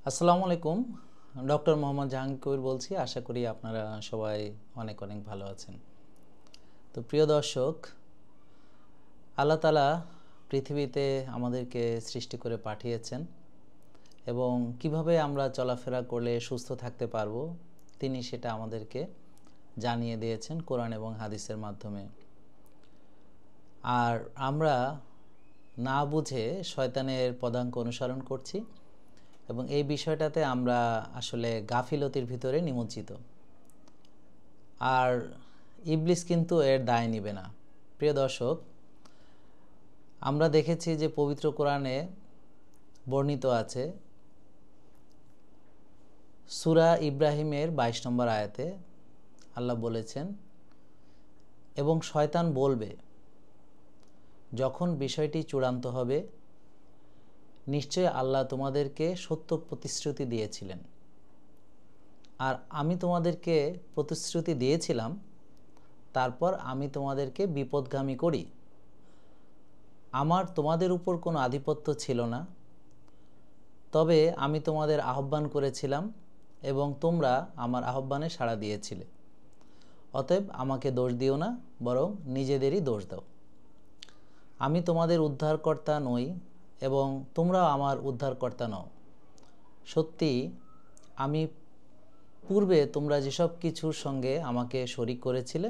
আসসালামু আলাইকুম। ডক্টর মোহাম্মদ জাহাঙ্গীর কবির বলছি। আশা করি আপনারা সবাই অনেক অনেক ভালো আছেন। তো প্রিয় দর্শক, আল্লাহ তাআলা পৃথিবীতে আমাদেরকে সৃষ্টি করে পাঠিয়েছেন এবং কিভাবে আমরা চলাফেরা করলে সুস্থ থাকতে পারবো তিনি সেটা আমাদেরকে জানিয়ে দিয়েছেন কোরআন এবং হাদিসের মাধ্যমে। আর আমরা না বুঝে শয়তানের পদাঙ্ক অনুসরণ করছি এবং এই বিষয়টাতে আমরা আসলে গাফিলতির ভিতরে নিমজ্জিত। আর ইবলিস কিন্তু এর দায় নিবে না। প্রিয় দর্শক, আমরা দেখেছি যে পবিত্র কোরআনে বর্ণিত আছে সূরা ইব্রাহিমের 22 নম্বর আয়াতে আল্লাহ বলেছেন, এবং শয়তান বলবে যখন বিষয়টি চূড়ান্ত হবে, নিশ্চয় আল্লাহ তোমাদেরকে সত্য প্রতিশ্রুতি দিয়েছিলেন, আর আমি তোমাদেরকে প্রতিশ্রুতি দিয়েছিলাম, তারপর আমি তোমাদেরকে বিপদগামী করি। আমার তোমাদের উপর কোনো আধিপত্য ছিল না, তবে আমি তোমাদের আহ্বান করেছিলাম এবং তোমরা আমার আহ্বানে সাড়া দিয়েছিলে। অতএব আমাকে দোষ দিও না, বরং নিজেদেরই দোষ দাও। আমি তোমাদের উদ্ধারকর্তা নই এবং তোমরাও আমার উদ্ধারকর্তা নও। সত্যি আমি পূর্বে তোমরা যেসব কিছুর সঙ্গে আমাকে শরীক করেছিলে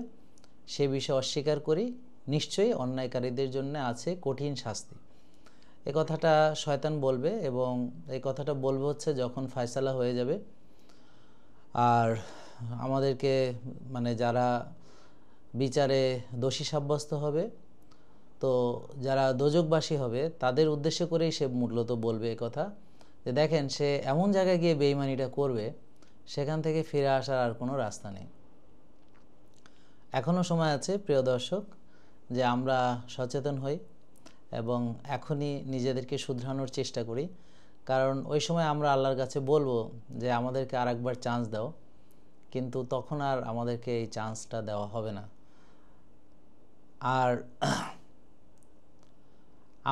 সে বিষয়ে অস্বীকার করি। নিশ্চয়ই অন্যায়কারীদের জন্য আছে কঠিন শাস্তি। এ কথাটা শয়তান বলবে এবং এই কথাটা বলবে হচ্ছে যখন ফয়সালা হয়ে যাবে আর আমাদেরকে যারা বিচারে দোষী সাব্যস্ত হবে, তো যারা দোজকবাসী হবে তাদের উদ্দেশ্য করেই সে মূলত বলবে এ কথা, যে দেখেন সে এমন জায়গায় গিয়ে বেঈমানিটা করবে সেখান থেকে ফিরে আসার আর কোনো রাস্তা নেই। এখনও সময় আছে প্রিয় দর্শক, যে আমরা সচেতন হই এবং এখনই নিজেদেরকে শুধরানোর চেষ্টা করি, কারণ ওই সময় আমরা আল্লাহর কাছে বলবো যে আমাদেরকে আরেকবার চান্স দাও, কিন্তু তখন আর আমাদেরকে এই চান্সটা দেওয়া হবে না। আর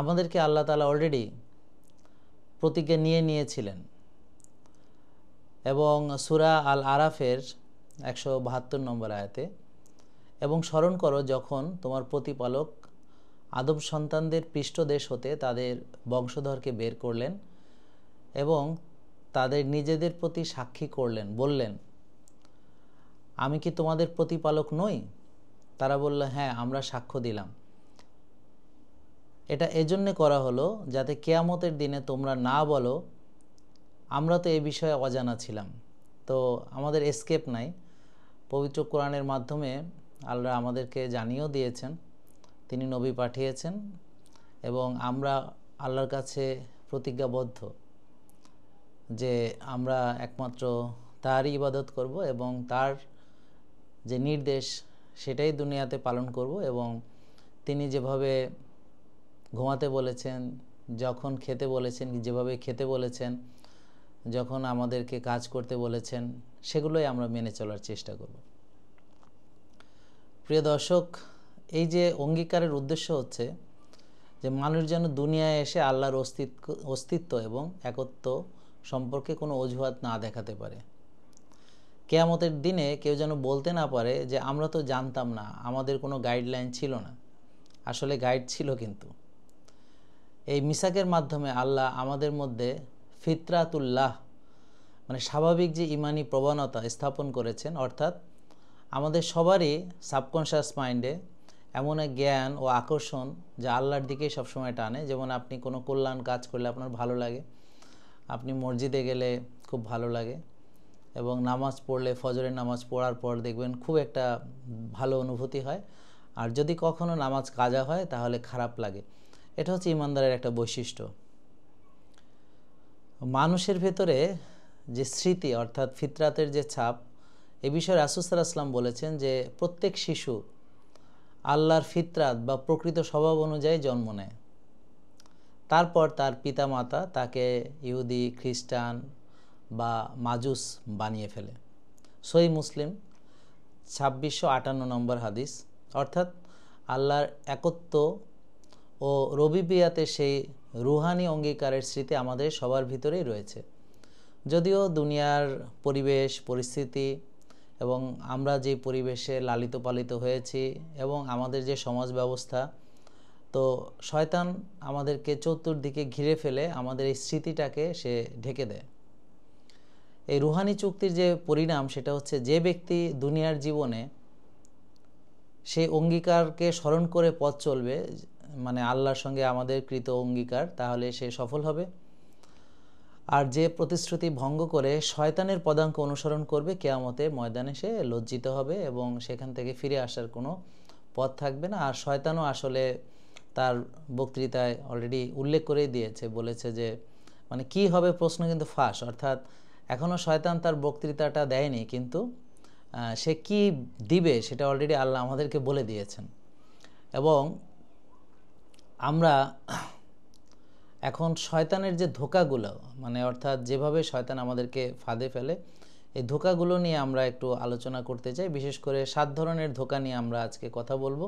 আমাদেরকে আল্লাহ তাআলা অলরেডি প্রতিজ্ঞা নিয়েছিলেন এবং সূরা আল আরাফের 172 নম্বর আয়াতে, এবং স্মরণ করো যখন তোমার প্রতিপালক আদম সন্তানদের পৃষ্ঠদেশ হতে তাদের বংশধরকে বের করলেন এবং তাদের নিজেদের প্রতি সাক্ষী করলেন, বললেন, আমি কি তোমাদের প্রতিপালক নই? তারা বলল, হ্যাঁ, আমরা সাক্ষ্য দিলাম। এটা এজন্য করা হলো যাতে কিয়ামতের দিনে তোমরা না বলো আমরা তো এই বিষয়ে অজানা ছিলাম। তো আমাদের এসকেপ নাই। পবিত্র কোরআনের মাধ্যমে আল্লাহ আমাদেরকে জানিয়েও দিয়েছেন, তিনি নবী পাঠিয়েছেন এবং আমরা আল্লাহর কাছে প্রতিজ্ঞাবদ্ধ যে আমরা একমাত্র তারই ইবাদত করব এবং তার যে নির্দেশ সেটাই দুনিয়াতে পালন করব, এবং তিনি যেভাবে ঘুমাতে বলেছেন, যখন খেতে বলেছেন, যেভাবে খেতে বলেছেন, যখন আমাদেরকে কাজ করতে বলেছেন, সেগুলোই আমরা মেনে চলার চেষ্টা করব। প্রিয় দর্শক, এই যে অঙ্গীকারের উদ্দেশ্য হচ্ছে যে মানুষ যেন দুনিয়ায় এসে আল্লাহর অস্তিত্ব এবং একত্ব সম্পর্কে কোনো অজুহাত না দেখাতে পারে। কিয়ামতের দিনে কেউ যেন বলতে না পারে যে আমরা তো জানতাম না, আমাদের কোনো গাইডলাইন ছিল না। আসলে গাইড ছিল। কিন্তু এই মিসাকের মাধ্যমে আল্লাহ আমাদের মধ্যে ফিতরাতুল্লাহ স্বাভাবিক যে ইমানি প্রবণতা স্থাপন করেছেন, অর্থাৎ আমাদের সবারই সাবকনশিয়াস মাইন্ডে এমন এক জ্ঞান ও আকর্ষণ যা আল্লাহর দিকেই সবসময় টানে। যেমন আপনি কোনো কল্যাণ কাজ করলে আপনার ভালো লাগে, আপনি মসজিদে গেলে খুব ভালো লাগে, এবং নামাজ পড়লে ফজরের নামাজ পড়ার পর দেখবেন খুব একটা ভালো অনুভূতি হয়, আর যদি কখনো নামাজ কাজা হয় তাহলে খারাপ লাগে। এটা হচ্ছে ইমানদারের একটা বৈশিষ্ট্য। মানুষের ভেতরে যে স্মৃতি অর্থাৎ ফিতরাতের যে ছাপ, এ বিষয়ে রাসূল সাল্লাল্লাহু আলাইহি ওয়াসাল্লাম বলেছেন যে প্রত্যেক শিশু আল্লাহর ফিতরাত বা প্রকৃত স্বভাব অনুযায়ী জন্ম নেয়, তারপর তার পিতামাতা তাকে ইহুদি, খ্রিস্টান বা মাজুস বানিয়ে ফেলে। সহিহ মুসলিম 2658 নম্বর হাদিস। অর্থাৎ আল্লাহর একত্ব ও রবিবিয়াতে সেই রুহানি অঙ্গীকারের স্মৃতি আমাদের সবার ভিতরেই রয়েছে। যদিও দুনিয়ার পরিবেশ পরিস্থিতি এবং আমরা যে পরিবেশে লালিত পালিত হয়েছি এবং আমাদের যে সমাজ ব্যবস্থা, তো শয়তান আমাদেরকে চতুর্দিকে ঘিরে ফেলে আমাদের এই স্মৃতিটাকে সে ঢেকে দেয়। এই রুহানি চুক্তির যে পরিণাম সেটা হচ্ছে যে ব্যক্তি দুনিয়ার জীবনে সেই অঙ্গীকারকে স্মরণ করে পথ চলবে, মানে আল্লাহর সঙ্গে আমাদের কৃত অঙ্গীকার, তাহলে সে সফল হবে। আর যে প্রতিশ্রুতি ভঙ্গ করে শয়তানের পদাঙ্ক অনুসরণ করবে, কিয়ামতের ময়দানে সে লজ্জিত হবে এবং সেখান থেকে ফিরে আসার কোনো পথ থাকবে না। আর শয়তানও আসলে তার বক্তৃতায় অলরেডি উল্লেখ করেই দিয়েছে, বলেছে যে মানে কি হবে প্রশ্ন কিন্তু ফাঁস, অর্থাৎ এখনও শয়তান তার বক্তৃতাটা দেয়নি, কিন্তু সে কি দিবে সেটা অলরেডি আল্লাহ আমাদেরকে বলে দিয়েছেন। এবং আমরা এখন শয়তানের যে ধোঁকাগুলো, মানে অর্থাৎ যেভাবে শয়তান আমাদেরকে ফাঁদে ফেলে, এই ধোঁকাগুলো নিয়ে আমরা একটু আলোচনা করতে চাই। বিশেষ করে 7 ধরনের ধোঁকা নিয়ে আমরা আজকে কথা বলবো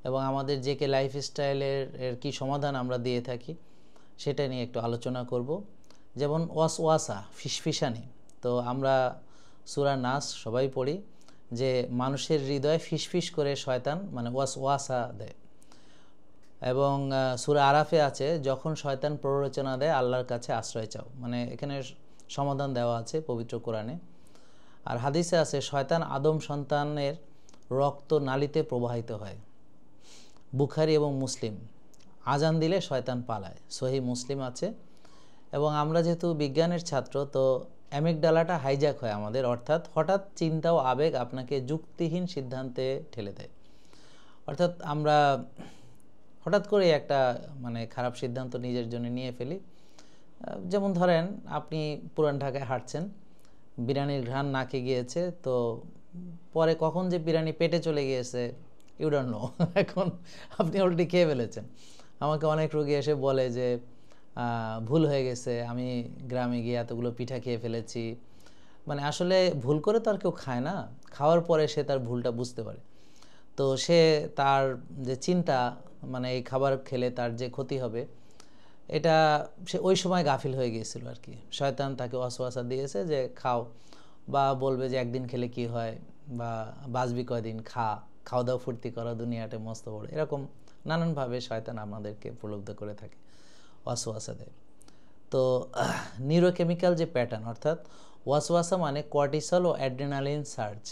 এবং আমাদের জেকে লাইফস্টাইলের কি সমাধান আমরা দিয়ে থাকি সেটা নিয়ে একটু আলোচনা করব। যেমন ওয়াসওয়াসা, ফিসফিসানি। তো আমরা সূরা নাস সবাই পড়ি যে মানুষের হৃদয়ে ফিসফিস করে শয়তান মানে ওয়াসওয়াসা দেয়। এবং সূরা আরাফে আছে যখন শয়তান প্ররোচনা দেয় আল্লাহর কাছে আশ্রয় চাও, মানে এখানে সমাধান দেওয়া আছে পবিত্র কোরআনে। আর হাদিসে আছে শয়তান আদম সন্তানের রক্ত নালীতে প্রবাহিত হয়, বুখারী এবং মুসলিম। আজান দিলে শয়তান পালায়, সহিহ মুসলিম আছে। এবং আমরা যেহেতু বিজ্ঞানের ছাত্র, তো অ্যামিগডালাটা হাইজ্যাক হয় আমাদের, অর্থাৎ হঠাৎ চিন্তা ও আবেগ আপনাকে যুক্তিহীন সিদ্ধান্তে ঠেলে দেয়। অর্থাৎ আমরা হঠাৎ করে একটা মানে খারাপ সিদ্ধান্ত নিজের জন্য নিয়ে ফেলি। যেমন ধরেন আপনি পুরান ঢাকায় হাঁটছেন, বিরিয়ানির ঘ্রাণ নাকে গিয়েছে, তো পরে কখন যে বিরিয়ানি পেটে চলে গিয়েছে ইউ ডোন্ট নো, এখন আপনি অলরেডি খেয়ে ফেলেছেন। আমাকে অনেক রোগী এসে বলে যে ভুল হয়ে গেছে, আমি গ্রামে গিয়ে এতগুলো পিঠা খেয়ে ফেলেছি। মানে আসলে ভুল করে তো আর কেউ খায় না, খাওয়ার পরে সে তার ভুলটা বুঝতে পারে। তো সে তার যে চিন্তা, মানে এই খাবার খেলে তার যে ক্ষতি হবে, এটা সে ওই সময় গাফিল হয়ে গিয়েছিল আর কি। শয়তান তাকে ওয়াসওয়াসা দিয়েছে যে খাও, বা বলবে যে একদিন খেলে কি হয়, বা বাঁচবি কয়দিন, খাওয়া দাওয়া ফুর্তি করা, দুনিয়াটা মস্ত বড়, এরকম নানানভাবে শয়তান আমাদেরকে প্রলুব্ধ করে থাকে, ওয়াসওয়াসা দেয়। তো নিউরোকেমিক্যাল যে প্যাটার্ন, অর্থাৎ ওয়াসওয়াসা মানে কর্টিসল ও অ্যাড্রেনালিন সার্জ।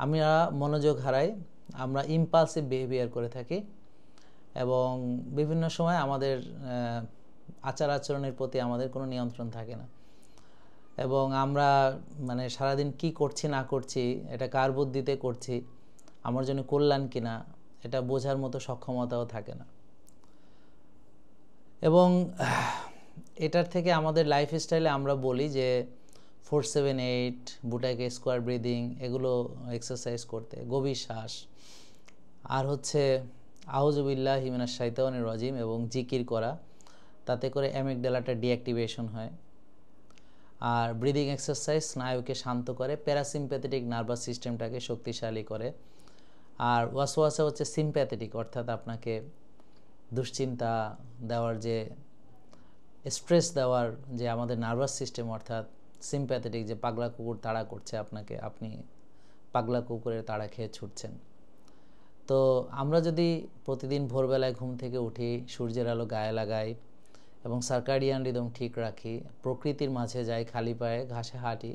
আমরা মনোযোগ হারাই, আমরা ইম্পালসিভ বিহেভিয়ার করে থাকি এবং বিভিন্ন সময় আমাদের আচার আচরণের প্রতি আমাদের কোনো নিয়ন্ত্রণ থাকে না। এবং আমরা মানে সারাদিন কি করছি না করছি, এটা কার বুদ্ধিতে করছি, আমার জন্য কল্যাণ কিনা, এটা বোঝার মতো সক্ষমতাও থাকে না। এবং এটার থেকে আমাদের লাইফস্টাইলে আমরা বলি যে 4-7-8 বুটাইকে স্কোয়ার ব্রিদিং, এগুলো এক্সারসাইজ করতে, গভীর শ্বাস, আর হচ্ছে আউযুবিল্লাহি মিনাশ শাইতানির রাজিম এবং জিকির করা, তাতে করে অ্যামিগডালাটা ডিঅ্যাক্টিভেশন হয়। আর ব্রিদিং এক্সারসাইজ স্নায়ুকে শান্ত করে, প্যারাসিম্প্যাথেটিক নার্ভাস সিস্টেমটাকে শক্তিশালী করে। আর ওয়াসওয়াসা হচ্ছে সিম্প্যাথেটিক, অর্থাৎ আপনাকে দুশ্চিন্তা দেওয়ার, যে স্ট্রেস দেওয়ার যে আমাদের নার্ভাস সিস্টেম, অর্থাৎ সিম্প্যাথেটিক, যে পাগলা কুকুর তাড়া করছে আপনাকে, আপনি পাগলা কুকুরের তাড়া খেয়ে ছুটছেন। তো আমরা যদি প্রতিদিন ভোরবেলায় ঘুম থেকে উঠি, সূর্যের আলো গায়ে লাগাই এবং সার্কাডিয়ান রিদম ঠিক রাখি, প্রকৃতির মাঝে যাই, খালি পায়ে ঘাসে হাঁটি,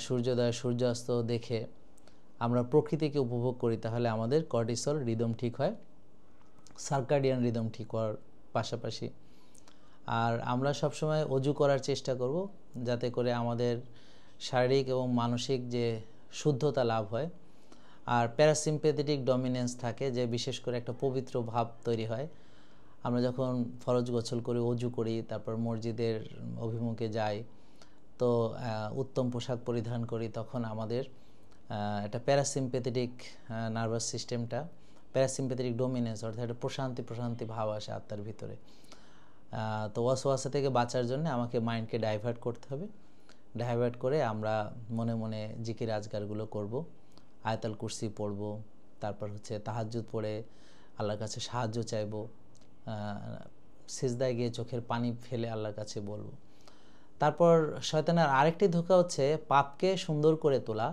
সূর্যোদয় সূর্যাস্ত দেখে আমরা প্রকৃতিকে উপভোগ করি, তাহলে আমাদের কর্টিসল রিদম ঠিক হয়, সার্কাডিয়ান রিদম ঠিক হওয়ার পাশাপাশি। আর আমরা সবসময় অজু করার চেষ্টা করব যাতে করে আমাদের শারীরিক এবং মানসিক যে শুদ্ধতা লাভ হয়। আর প্যারাসিম্প্যাথেটিক ডমিনেন্স থাকে, যে বিশেষ করে একটা পবিত্র ভাব তৈরি হয়। আমরা যখন ফরজ গোসল করি, অজু করি, তারপর মসজিদের অভিমুখে যাই, তো উত্তম পোশাক পরিধান করি, তখন আমাদের একটা প্যারাসিম্প্যাথেটিক নার্ভাস সিস্টেমটা, প্যারাসিম্প্যাথেটিক ডমিনেন্স, অর্থাৎ একটা প্রশান্তি ভাব আসে আত্মার ভিতরে। তো ওয়াসওয়াসা থেকে বাঁচার জন্য আমাকে মাইন্ডকে ডাইভার্ট করতে হবে। ডাইভার্ট করে আমরা মনে মনে জিকির আজগারগুলো করব, আয়াতুল কুরসি পড়ব, তারপর হচ্ছে তাহাজ্জুদ পড়ে আল্লাহর কাছে সাহায্য চাইব, সিজদায় গিয়ে চোখের পানি ফেলে আল্লাহর কাছে বলবো। তারপর শয়তানের আরেকটি ধোঁকা হচ্ছে পাপকে সুন্দর করে তোলা,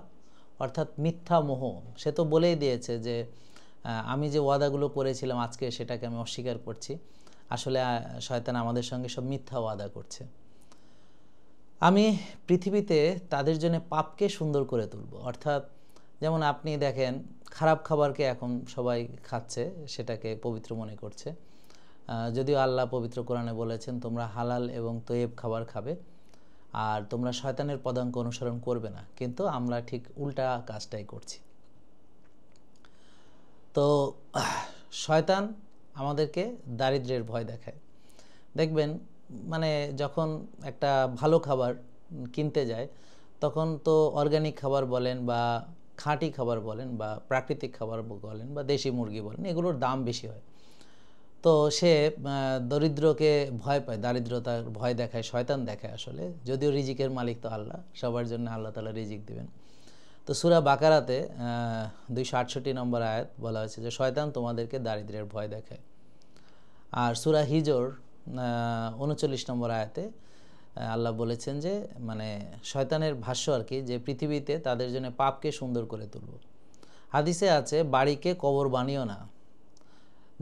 অর্থাৎ মিথ্যা মোহ। সে তো বলেই দিয়েছে যে আমি যে ওয়াদাগুলো করেছিলাম আজকে সেটাকে আমি অস্বীকার করছি। আসলে শয়তান আমাদের সঙ্গে সব মিথ্যা ওয়াদা করছে। আমি পৃথিবীতে তাদের জন্য পাপকে সুন্দর করে তুলব, অর্থাৎ যেমন আপনি দেখেন খারাপ খাবারকে এখন সবাই খাচ্ছে, সেটাকে পবিত্র মনে করছে। যদিও আল্লাহ পবিত্র কোরআনে বলেছেন তোমরা হালাল এবং তৈয়ব খাবার খাবে আর তোমরা শয়তানের পদাঙ্ক অনুসরণ করবে না, কিন্তু আমরা ঠিক উল্টা কাজটাই করছি। তো শয়তান আমাদেরকে দারিদ্র্যের ভয় দেখায়। দেখবেন মানে যখন একটা ভালো খাবার কিনতে যায় তখন তো অর্গানিক খাবার বলেন বা খাঁটি খাবার বলেন বা প্রাকৃতিক খাবার বলেন বা দেশি মুরগি বলেন, এগুলোর দাম বেশি হয়। তো সে দরিদ্রকে ভয় পায়, দারিদ্রতার ভয় দেখায়, শয়তান দেখায় আসলে। যদিও রিজিকের মালিক তো আল্লাহ, সবার জন্য আল্লাহ তাআলা রিজিক দিবেন। তো সূরা বাকারাতে 268 নম্বর আয়াত বলা হয়েছে যে শয়তান তোমাদেরকে দারিদ্র্যের ভয় দেখায়। আর সূরা হিজর 39 নম্বর আয়াতে আল্লাহ বলেছেন যে মানে শয়তানের ভাষ্য আর কি, যে পৃথিবীতে তাদের জন্য পাপকে সুন্দর করে তুলব। হাদিসে আছে বাড়িকে কবর বানিও না।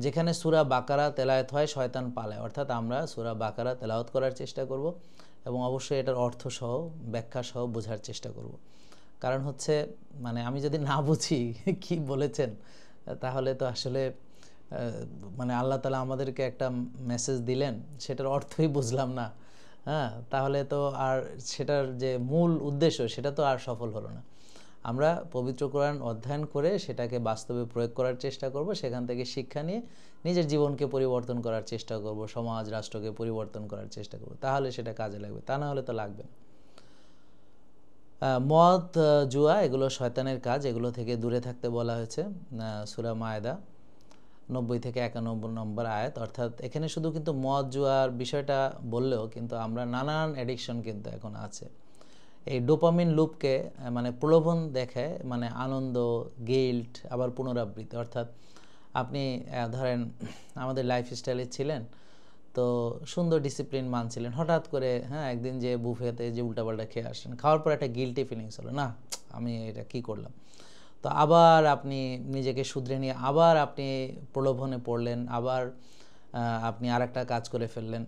যেখানে সূরা বাকারা তেলাওয়াত হয় শয়তান পালায়, অর্থাৎ আমরা সূরা বাকারা তেলাওয়াত করার চেষ্টা করব এবং অবশ্যই এটার অর্থ সহ ব্যাখ্যা সহ বোঝার চেষ্টা করব। কারণ হচ্ছে মানে আমি যদি না বুঝি কি বলেছেন তাহলে তো আসলে মানে আল্লাহ তাআলা আমাদেরকে একটা মেসেজ দিলেন, সেটার অর্থই বুঝলাম না, হ্যাঁ, তাহলে তো আর সেটার যে মূল উদ্দেশ্য সেটা তো আর সফল হলো না। আমরা পবিত্র কোরআন অধ্যয়ন করে সেটাকে বাস্তবে প্রয়োগ করার চেষ্টা করব, সেখান থেকে শিক্ষা নিয়ে নিজের জীবনকে পরিবর্তন করার চেষ্টা করব, সমাজ রাষ্ট্রকে পরিবর্তন করার চেষ্টা করব, তাহলে সেটা কাজে লাগবে, তা না হলে তো লাগবে না। মদ জুয়া এগুলো শয়তানের কাজ, এগুলো থেকে দূরে থাকতে বলা হয়েছে সূরা মায়েদা 90 থেকে 91 নম্বর আয়াত। অর্থাৎ এখানে শুধু কিন্তু মদ জুয়ার বিষয়টা বললেও কিন্তু আমরা নানান অ্যাডিকশন কিন্তু এখন আছে। এই ডোপামিন লুপকে মানে প্রলোভন দেখায়, মানে আনন্দ, গিল্ট, আবার পুনরাবৃত্তি। অর্থাৎ আপনি ধরেন আমাদের লাইফস্টাইলে ছিলেন, তো সুন্দর ডিসিপ্লিন মানছিলেন, হঠাৎ করে হ্যাঁ একদিন যে বুফেতে যে উল্টাপাল্টা খেয়ে আসেন, খাওয়ার পর একটা গিল্টি ফিলিংস হলো, না আমি এটা কি করলাম। তো আবার আপনি নিজেকে শুধরে নিয়ে আবার আপনি প্রলোভনে পড়লেন, আবার আপনি আরেকটা কাজ করে ফেললেন,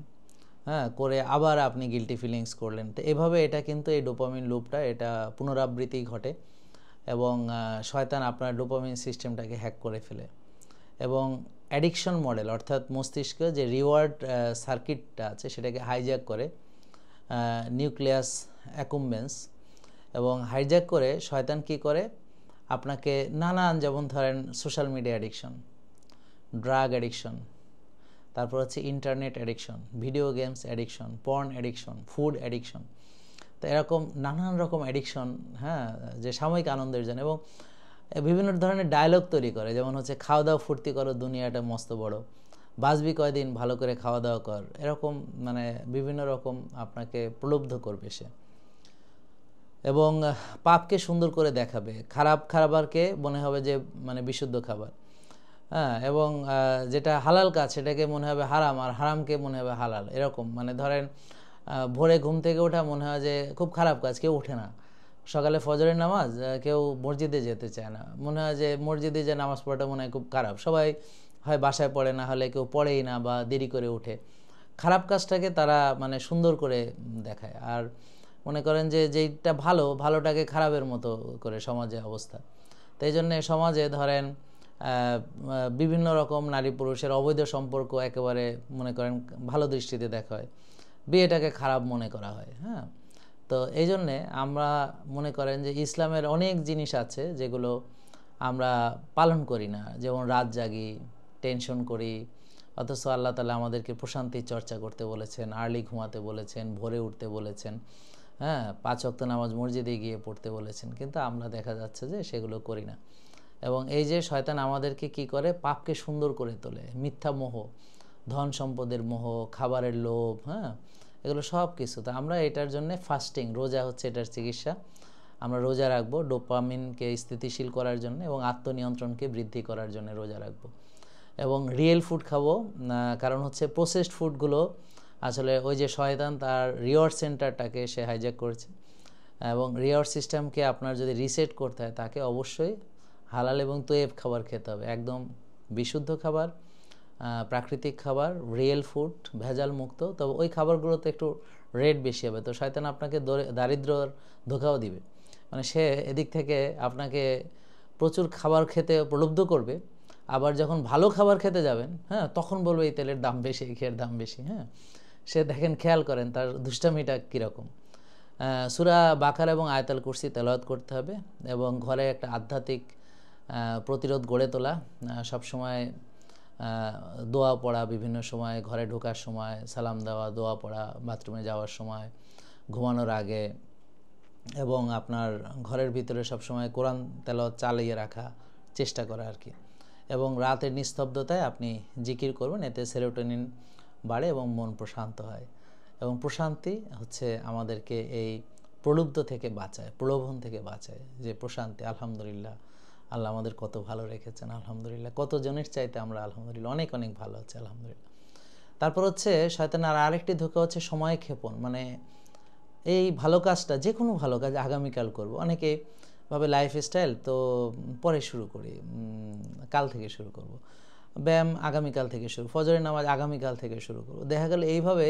হ্যাঁ, করে আবার আপনি গিল্টি ফিলিংস করলেন। তো এভাবে এটা কিন্তু এই ডোপামিন লুপটা এটা পুনরাবৃত্তি ঘটে এবং শয়তান আপনার ডোপামিন সিস্টেমটাকে হ্যাক করে ফেলে এবং অ্যাডিকশন মডেল অর্থাৎ মস্তিষ্ক যে রিওয়ার্ড সার্কিটটা আছে সেটাকে হাইজ্যাক করে, নিউক্লিয়াস অ্যাকুম্বেন্স, এবং হাইজ্যাক করে শয়তান কি করে আপনাকে নানান, যেমন ধরেন social media addiction, drug addiction, তারপর হচ্ছে internet addiction, video games addiction, porn addiction, food addiction, তো এরকম নানান রকম অ্যাডিকশন, হ্যাঁ, যে সাময়িক আনন্দের জন্য, এবং বিভিন্ন ধরনের ডায়লগ তৈরি করে, যেমন হচ্ছে খাওয়া দাওয়া ফুর্তি করো, দুনিয়াটা মস্ত বড়, বাঁচবি কয়দিন, ভালো করে খাওয়া দাওয়া কর, এরকম মানে বিভিন্ন রকম আপনাকে প্রলুব্ধ করবে সে, এবং পাপকে সুন্দর করে দেখাবে। খারাপ খাবারকে মনে হবে যে মানে বিশুদ্ধ খাবার, হ্যাঁ, এবং যেটা হালাল কাজ সেটাকে মনে হবে হারাম, আর হারামকে মনে হবে হালাল, এরকম। মানে ধরেন ভোরে ঘুম থেকে ওঠা মনে হয় যে খুব খারাপ কাজ, কেউ ওঠে না। সকালে ফজরের নামাজ কেউ মসজিদে যেতে চায় না, মনে হয় যে মসজিদে যে নামাজ পড়াটা মনে হয় খুব খারাপ, সবাই হয় বাসায় পড়ে, না হলে কেউ পড়েই না বা দেরি করে ওঠে। খারাপ কাজটাকে তারা মানে সুন্দর করে দেখায়, আর মনে করেন যে যেইটা ভালো, ভালোটাকে খারাপের মতো করে সমাজে অবস্থা। তো এই জন্যে সমাজে ধরেন বিভিন্ন রকম নারী পুরুষের অবৈধ সম্পর্ক একেবারে মনে করেন ভালো দৃষ্টিতে দেখা হয়, বিয়েটাকে খারাপ মনে করা হয়, হ্যাঁ। তো এই জন্যে আমরা মনে করেন যে ইসলামের অনেক জিনিস আছে যেগুলো আমরা পালন করি না, যেমন রাত জাগি, টেনশন করি, অথচ আল্লাহ তাআলা আমাদেরকে প্রশান্তির চর্চা করতে বলেছেন, আর্লি ঘুমাতে বলেছেন, ভোরে উঠতে বলেছেন, হ্যাঁ, 5 ওয়াক্ত নামাজ মসজিদে গিয়ে পড়তে বলেছেন, কিন্তু আমরা দেখা যাচ্ছে যে সেগুলো করি না। এবং এই যে শয়তান আমাদেরকে কি করে, পাপকে সুন্দর করে তোলে, মিথ্যা মোহ, ধন সম্পদের মোহ, খাবারের লোভ, হ্যাঁ, এগুলো সব কিছু। তো আমরা এটার জন্য ফাস্টিং, রোজা হচ্ছে এটার চিকিৎসা। আমরা রোজা রাখবো ডোপামিনকে স্থিতিশীল করার জন্য এবং আত্মনিয়ন্ত্রণকে বৃদ্ধি করার জন্য রোজা রাখবো, এবং রিয়েল ফুড খাবো, কারণ হচ্ছে প্রসেসড ফুডগুলো আসলে ওই যে শয়তান তার রিওয়ার্ড সেন্টারটাকে সে হাইজ্যাক করছে, এবং রিওয়ার্ড সিস্টেমকে আপনার যদি রিসেট করতে হয় তাকে অবশ্যই হালাল এবং তৈয়ব খাবার খেতে হবে, একদম বিশুদ্ধ খাবার, প্রাকৃতিক খাবার, রিয়েল ফুড, ভেজাল মুক্ত। তবে ওই খাবারগুলোতে একটু রেট বেশি হবে, তো শয়তান আপনাকে দারিদ্র্যর ধোঁকাও দিবে। মানে সে এদিক থেকে আপনাকে প্রচুর খাবার খেতে প্রলুব্ধ করবে, আবার যখন ভালো খাবার খেতে যাবেন, হ্যাঁ, তখন বলবে এই তেলের দাম বেশি, এই খেয়ের দাম বেশি। হ্যাঁ, সে দেখেন, খেয়াল করেন তার দুষ্টামিটা কীরকম। সূরা বাকারা এবং আয়াতুল কুরসি তেলাওয়াত করতে হবে, এবং ঘরে একটা আধ্যাত্মিক প্রতিরোধ গড়ে তোলা, সবসময় দোয়া পড়া, বিভিন্ন সময় ঘরে ঢোকার সময় সালাম দেওয়া, দোয়া পড়া, বাথরুমে যাওয়ার সময়, ঘুমানোর আগে, এবং আপনার ঘরের ভিতরে সবসময় কোরআন তেলাওয়াত চালিয়ে রাখা চেষ্টা করা আর কি। এবং রাতের নিস্তব্ধতায় আপনি জিকির করবেন, এতে সেরোটোনিন বাড়ে এবং মন প্রশান্ত হয়। এবং প্রশান্তি হচ্ছে আমাদেরকে এই প্রলুব্ধ থেকে বাঁচায়, প্রলোভন থেকে বাঁচায়। যে প্রশান্তি, আলহামদুলিল্লাহ, আল্লাহ আমাদের কত ভালো রেখেছেন, আলহামদুলিল্লাহ, কত জনের চাইতে আমরা আলহামদুলিল্লাহ অনেক অনেক ভালো আছে, আলহামদুলিল্লাহ। তারপর হচ্ছে শয়তানের আরেকটি ধোঁকা হচ্ছে সময় ক্ষেপণ। মানে এই ভালো কাজটা, যে কোনো ভালো কাজ আগামীকাল করব, অনেকে ভাবে লাইফস্টাইল তো পরে শুরু করি, কাল থেকে শুরু করব, ব্যায়াম আগামীকাল থেকে শুরু, ফজরের নামাজ আগামীকাল থেকে শুরু করব। দেখা গেল এইভাবে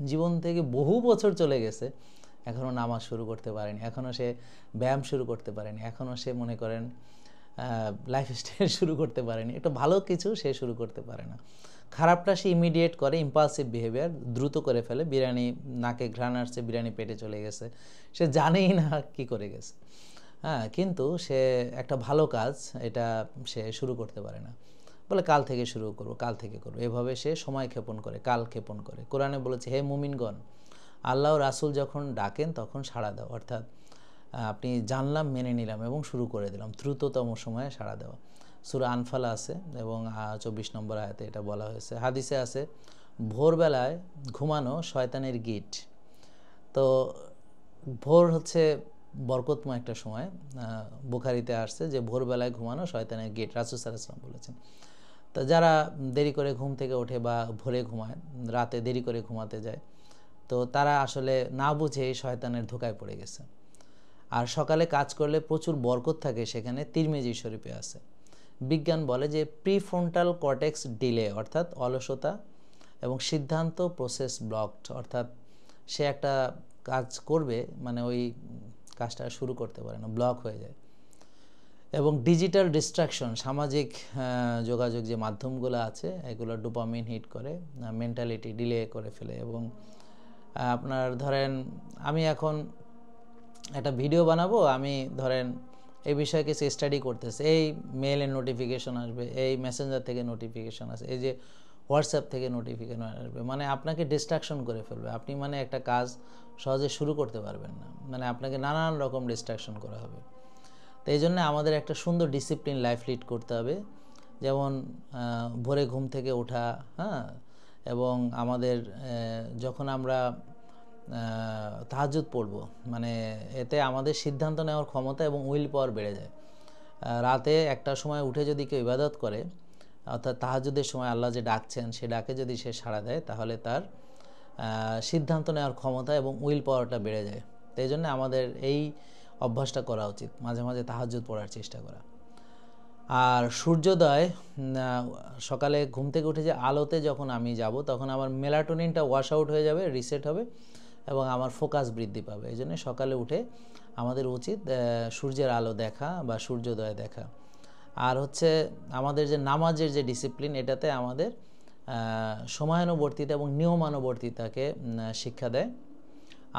জীবন থেকে বহু বছর চলে গেছে, এখনও নামাজ শুরু করতে পারেনি, এখনও সে ব্যায়াম শুরু করতে পারেনি, এখনও সে মনে করেন লাইফস্টাইল শুরু করতে পারেনি, একটু ভালো কিছু সে শুরু করতে পারে না। খারাপটা সে ইমিডিয়েট করে, ইম্পালসিভ বিহেভিয়ার, দ্রুত করে ফেলে। বিরিয়ানি নাকে ঘ্রাণ আসছে, বিরিয়ানি পেটে চলে গেছে, সে জানেই না কি করে গেছে। হ্যাঁ, কিন্তু সে একটা ভালো কাজ এটা সে শুরু করতে পারে না, বলে কাল থেকে শুরু করবো, কাল থেকে করবো, এভাবে সে সময় ক্ষেপণ করে, কাল ক্ষেপণ করে। কোরআনে বলেছে, হে মুমিনগণ, আল্লাহ রাসূল যখন ডাকেন তখন সাড়া দাও, অর্থাৎ আপনি জানলাম, মেনে নিলাম এবং শুরু করে দিলাম, দ্রুততম সময়ে সাড়া দেওয়া। সূরা আনফাল আছে এবং 24 নম্বর আয়াতে এটা বলা হয়েছে। হাদিসে আছে, ভোরবেলায় ঘুমানো শয়তানের গিট। তো ভোর হচ্ছে বরকতময় একটা সময়, বুখারীতে আসছে যে ভোরবেলায় ঘুমানো শয়তানের গিট, রাসূল সাল্লাল্লাহু আলাইহি ওয়াসাল্লাম বলেছেন। তো যারা দেরি করে ঘুম থেকে ওঠে বা ভোরে ঘুমায়, রাতে দেরি করে ঘুমাতে যায়, তো তারা আসলে না বুঝেই শয়তানের ধোঁকায় পড়ে গেছে। আর সকালে কাজ করলে প্রচুর বরকত থাকে, সেখানে তিরমিজি শরীফে আছে। বিজ্ঞান বলে যে প্রিফ্রন্টাল কর্টেক্স ডিলে, অর্থাৎ অলসতা, এবং সিদ্ধান্ত প্রসেস ব্লকড, অর্থাৎ সে একটা কাজ করবে, মানে ওই কাজটা শুরু করতে পারে না, ব্লক হয়ে যায়। এবং ডিজিটাল ডিস্ট্রাকশন, সামাজিক যোগাযোগ যে মাধ্যমগুলো আছে এগুলো ডোপামিন হিট করে, মেন্টালিটি ডিলে করে ফেলে। এবং আপনার ধরেন আমি এখন একটা ভিডিও বানাবো, আমি ধরেন এই বিষয়ে কিছু স্টাডি করতেছে, এই মেইলের নোটিফিকেশন আসবে, এই মেসেঞ্জার থেকে নোটিফিকেশন আসবে, এই যে হোয়াটসঅ্যাপ থেকে নোটিফিকেশন আসবে, মানে আপনাকে ডিস্ট্রাকশন করে ফেলবে। আপনি মানে একটা কাজ সহজে শুরু করতে পারবেন না, মানে আপনাকে নানান রকম ডিস্ট্রাকশন করা হবে। তো এই জন্য আমাদের একটা সুন্দর ডিসিপ্লিন লাইফ লিড করতে হবে, যেমন ভোরে ঘুম থেকে ওঠা, হ্যাঁ, এবং আমাদের যখন আমরা তাহাজ্জুদ পড়ব, মানে এতে আমাদের সিদ্ধান্ত নেওয়ার ক্ষমতা এবং উইল পাওয়ার বেড়ে যায়। রাতে একটা সময় উঠে যদি কেউ ইবাদত করে, অর্থাৎ তাহাজ্জুদের সময় আল্লাহ যে ডাকছেন সে ডাকে যদি সে সাড়া দেয়, তাহলে তার সিদ্ধান্ত নেওয়ার ক্ষমতা এবং উইল পাওয়ারটা বেড়ে যায়। তো এই জন্য আমাদের এই অভ্যাসটা করা উচিত, মাঝে মাঝে তাহাজ্জুদ পড়ার চেষ্টা করা। আর সূর্যোদয়, সকালে ঘুম থেকে উঠে যে আলোতে যখন আমি যাব, তখন আমার মেলাটোনিনটা ওয়াশ আউট হয়ে যাবে, রিসেট হবে, এবং আমার ফোকাস বৃদ্ধি পাবে। এই জন্য সকালে উঠে আমাদের উচিত সূর্যের আলো দেখা বা সূর্যোদয় দেখা। আর হচ্ছে আমাদের যে নামাজের যে ডিসিপ্লিন, এটাতে আমাদের সময়ানুবর্তিতা এবং নিয়মানুবর্তিতাকে শিক্ষা দেয়।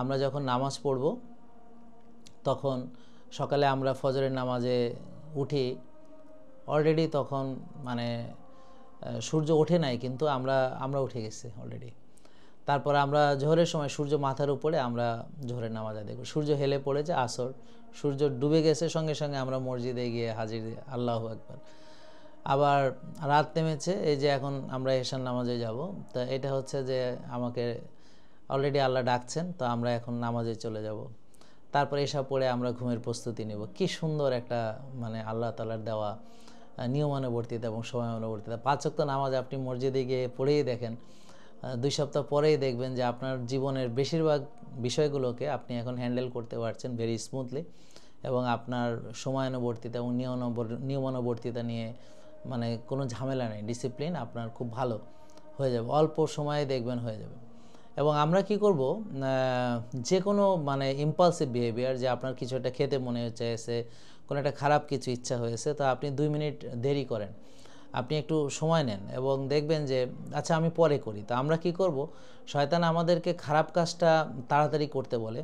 আমরা যখন নামাজ পড়ব, তখন সকালে আমরা ফজরের নামাজে উঠি, অলরেডি তখন মানে সূর্য ওঠে নাই, কিন্তু আমরা উঠে গেছি অলরেডি। তারপর আমরা জোহরের সময় সূর্য মাথার উপরে আমরা জোহরের নামাজ আদায় করি। সূর্য হেলে পড়েছে আসর, সূর্য ডুবে গেছে, সঙ্গে সঙ্গে আমরা মসজিদে গিয়ে হাজির, আল্লাহু আকবার। আবার রাত নেমেছে, এই যে এখন আমরা এশার নামাজে যাব, তা এটা হচ্ছে যে আমাকে অলরেডি আল্লাহ ডাকছেন, তো আমরা এখন নামাজে চলে যাব। তারপর এশা পড়ে আমরা ঘুমের প্রস্তুতি নেব। কি সুন্দর একটা মানে আল্লাহ তাআলার দেওয়া নিয়মানুবর্তিতা এবং সময়ানুবর্তিতা। 5 ওয়াক্ত নামাজ আপনি মসজিদে গিয়ে পড়েই দেখেন, 2 সপ্তাহ পরেই দেখবেন যে আপনার জীবনের বেশিরভাগ বিষয়গুলোকে আপনি এখন হ্যান্ডেল করতে পারছেন ভেরি স্মুথলি, এবং আপনার সময়ানুবর্তিতা এবং নিয়মানুবর্তিতা নিয়ে মানে কোনো ঝামেলা নেই, ডিসিপ্লিন আপনার খুব ভালো হয়ে যাবে, অল্প সময়ে দেখবেন হয়ে যাবে। এবং আমরা কি করব, যে কোনো মানে ইম্পালসিভ বিহেভিয়ার, যে আপনার কিছু একটা খেতে মনে হচ্ছে, কোনো একটা খারাপ কিছু ইচ্ছা হয়েছে, তো আপনি 2 মিনিট দেরি করেন, আপনি একটু সময় নেন এবং দেখবেন যে আচ্ছা আমি পরে করি। তো আমরা কি করব, শয়তান আমাদেরকে খারাপ কাজটা তাড়াতাড়ি করতে বলে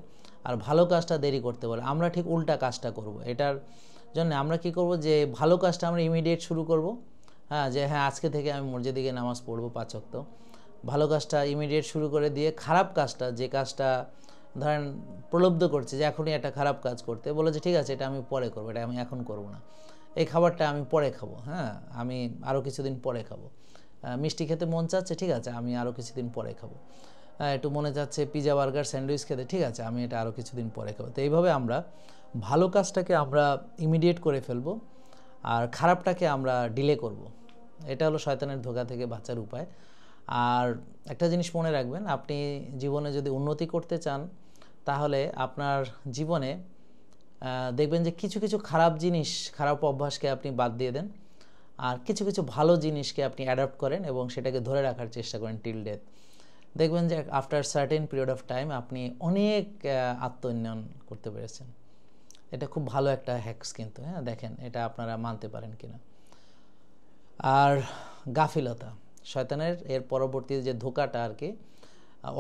আর ভালো কাজটা দেরি করতে বলে, আমরা ঠিক উল্টা কাজটা করব। এটার জন্য আমরা কি করব, যে ভালো কাজটা আমরা ইমিডিয়েট শুরু করব, যে আজকে থেকে আমি মসজিদে গিয়ে নামাজ পড়বো 5 ওয়াক্ত, ভালো কাজটা ইমিডিয়েট শুরু করে দিয়ে খারাপ কাজটা, যে কাজটা ধরেন প্রলুব্ধ করছে যে এখনই একটা খারাপ কাজ করতে, বলে যে ঠিক আছে এটা আমি পরে করবো, এটা আমি এখন করব না, এই খাবারটা আমি পরে খাবো, আমি আরও কিছুদিন পরে খাবো, মিষ্টি খেতে মন চাচ্ছে, ঠিক আছে আমি আরও কিছুদিন পরে খাবো, একটু মনে চাচ্ছে পিজা বার্গার স্যান্ডউইচ খেতে, ঠিক আছে আমি এটা আরও কিছুদিন পরে খাবো। তো এইভাবে আমরা ভালো কাজটাকে আমরা ইমিডিয়েট করে ফেলবো আর খারাপটাকে আমরা ডিলে করব। এটা হলো শয়তানের ধোঁকা থেকে বাঁচার উপায়। আর একটা জিনিস মনে রাখবেন, আপনি জীবনে যদি উন্নতি করতে চান তাহলে আপনার জীবনে দেখবেন যে কিছু কিছু খারাপ জিনিস, খারাপ অভ্যাসকে আপনি বাদ দিয়ে দেন আর কিছু কিছু ভালো জিনিসকে আপনি অ্যাডাপ্ট করেন এবং সেটাকে ধরে রাখার চেষ্টা করেন টিল ডেথ। দেখবেন যে after certain period of time আপনি অনেক আত্মোন্নয়ন করতে পেরেছেন। এটা খুব ভালো একটা হ্যাকস কিন্তু, দেখেন এটা আপনারা মানতে পারেন কিনা। আর গাফিলতা, শয়তানের এর পরবর্তী যে ধোঁকাটা আর কি,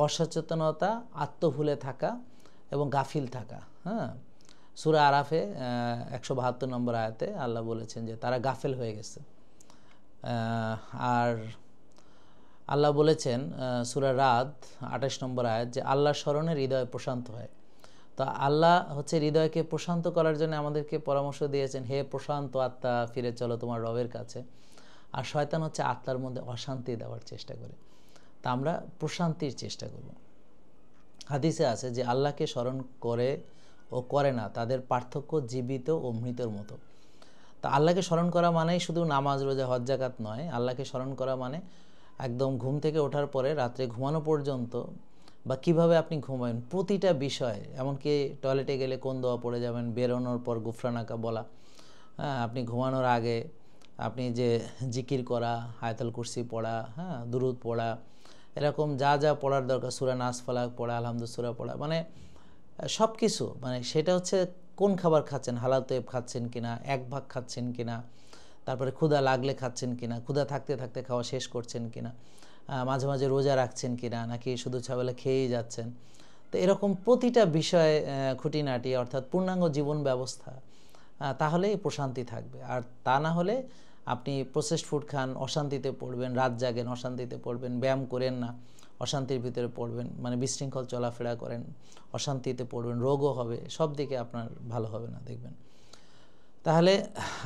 অসচেতনতা, আত্মভুলে থাকা এবং গাফিল থাকা। সূরা আরাফে 172 নম্বর আয়াতে আল্লাহ বলেছেন যে তারা গাফেল হয়ে গেছে। আর আল্লাহ বলেছেন সূরা রাদ 28 নম্বর আয়াত যে আল্লাহর স্মরণে হৃদয় প্রশান্ত হয়। তো আল্লাহ হচ্ছে হৃদয়কে প্রশান্ত করার জন্য আমাদেরকে পরামর্শ দিয়েছেন, হে প্রশান্ত আত্মা ফিরে চলো তোমার রবের কাছে। আর শয়তান হচ্ছে আত্মার মধ্যে অশান্তি দেওয়ার চেষ্টা করে। তা আমরা প্রশান্তির চেষ্টা করব। হাদিসে আছে যে আল্লাহকে স্মরণ করে ও করে না তাদের পার্থক্য জীবিত ও মৃতের মতো। তা আল্লাহকে স্মরণ করা মানেই শুধু নামাজ রোজা হজ যাকাত নয়। আল্লাহকে স্মরণ করা মানে একদম ঘুম থেকে ওঠার পরে রাত্রে ঘুমানো পর্যন্ত, বা কিভাবে আপনি ঘুমাবেন প্রতিটা বিষয়, এমনকি টয়লেটে গেলে কোন দোয়া পড়ে যাবেন, বেরোনোর পর গুফরানাকা বলা, আপনি ঘুমানোর আগে আপনি যে জিকির করা, আয়াতুল কুরসি পড়া, দুরুদ পড়া, এরকম যা যা পড়ার দরকার, সূরা নাস ফালাক পড়া, আলহামদুলিল্লাহ সূরা পড়া, মানে সব কিছু, মানে সেটা হচ্ছে কোন খাবার খাচ্ছেন, হালাল তৈব খাচ্ছেন কিনা, এক ভাগ খাচ্ছেন কিনা, তারপরে ক্ষুধা লাগলে খাচ্ছেন কিনা, ক্ষুধা থাকতে থাকতে খাওয়া শেষ করছেন কিনা, মাঝে মাঝে রোজা রাখছেন কিনা, নাকি শুধু ছবেলা খেয়েই যাচ্ছেন। তো এরকম প্রতিটা বিষয়ে খুঁটিনাটি, অর্থাৎ পূর্ণাঙ্গ জীবন ব্যবস্থা, তাহলেই প্রশান্তি থাকবে। আর তা না হলে আপনি প্রসেসড ফুড খান, অশান্তিতে পড়বেন, রাত জাগেন, অশান্তিতে পড়বেন, ব্যায়াম করেন না, অশান্তির ভিতরে পড়বেন, মানে বিশৃঙ্খল চলাফেরা করেন, অশান্তিতে পড়বেন, রোগও হবে, সব দিকে আপনার ভালো হবে না দেখবেন। তাহলে